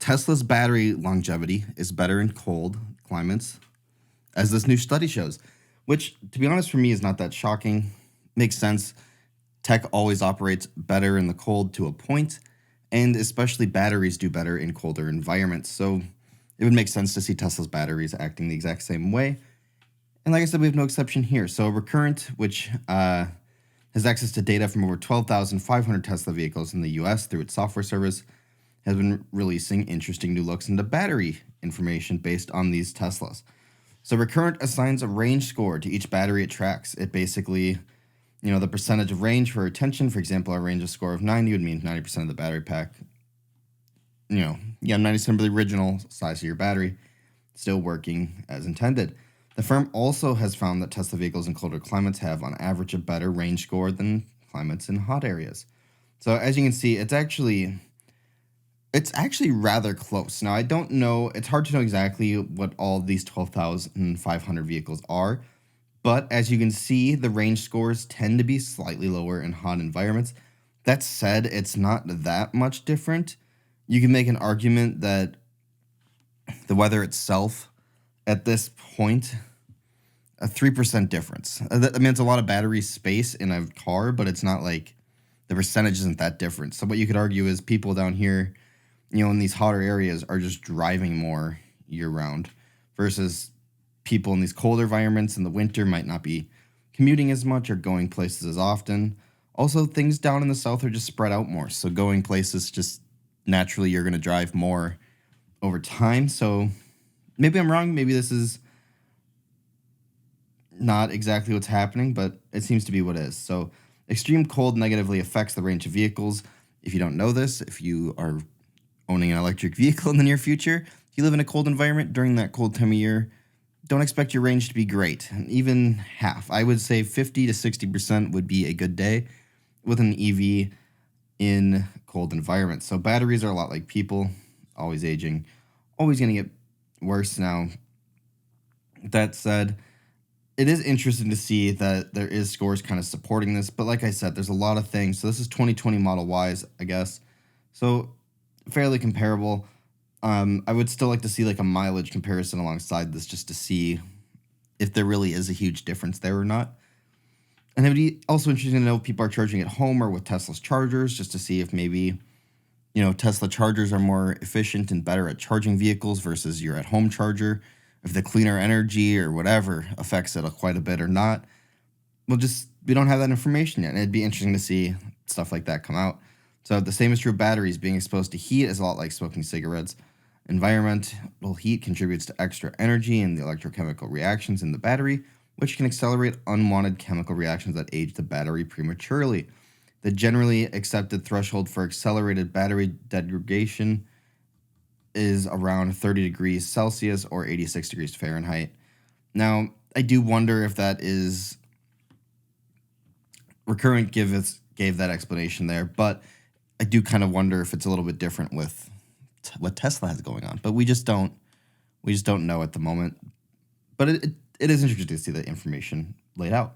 Tesla's battery longevity is better in cold climates, as this new study shows, which, to be honest, for me is not that shocking. Makes sense. Tech always operates better in the cold to a point, and especially batteries do better in colder environments. So it would make sense to see Tesla's batteries acting the exact same way. And like I said, we have no exception here. So Recurrent, which has access to data from over 12,500 Tesla vehicles in the US through its software service, has been releasing interesting new looks into battery information based on these Teslas. So Recurrent assigns a range score to each battery it tracks. It basically, the percentage of range for retention. For example, a range score of 90 would mean 90% of the battery pack, 90% of the original size of your battery still working as intended. The firm also has found that Tesla vehicles in colder climates have, on average, a better range score than climates in hot areas. So as you can see, it's actually rather close. Now, I don't know, it's hard to know exactly what all of these 12,500 vehicles are, but as you can see, the range scores tend to be slightly lower in hot environments. That said, it's not that much different. You can make an argument that the weather itself, at this point, a 3% difference. I mean, it's a lot of battery space in a car, but it's not like the percentage isn't that different. So what you could argue is people down here, in these hotter areas are just driving more year-round versus people in these colder environments in the winter might not be commuting as much or going places as often. Also, things down in the south are just spread out more. So going places, just naturally you're going to drive more over time. So maybe I'm wrong. Maybe this is not exactly what's happening, but it seems to be what is. So extreme cold negatively affects the range of vehicles. If you don't know this, if you are owning an electric vehicle in the near future, if you live in a cold environment during that cold time of year, don't expect your range to be great. Even half, I would say 50 to 60% would be a good day with an EV in cold environments. So batteries are a lot like people, always aging, always going to get worse. Now, that said, it is interesting to see that there is scores kind of supporting this. But like I said, there's a lot of things. So this is 2020 Model Ys, I guess. So fairly comparable. I would still like to see like a mileage comparison alongside this just to see if there really is a huge difference there or not. And it would be also interesting to know if people are charging at home or with Tesla's chargers, just to see if maybe, Tesla chargers are more efficient and better at charging vehicles versus your at-home charger. If the cleaner energy or whatever affects it quite a bit or not. We don't have that information yet. And it'd be interesting to see stuff like that come out. So the same is true of batteries. Being exposed to heat is a lot like smoking cigarettes. Environmental heat contributes to extra energy in the electrochemical reactions in the battery, which can accelerate unwanted chemical reactions that age the battery prematurely. The generally accepted threshold for accelerated battery degradation is around 30 degrees Celsius or 86 degrees Fahrenheit. Now, I do wonder if that is Recurrent gave that explanation there, but I do kind of wonder if it's a little bit different with what Tesla has going on. But we just don't know at the moment. But it is interesting to see the information laid out.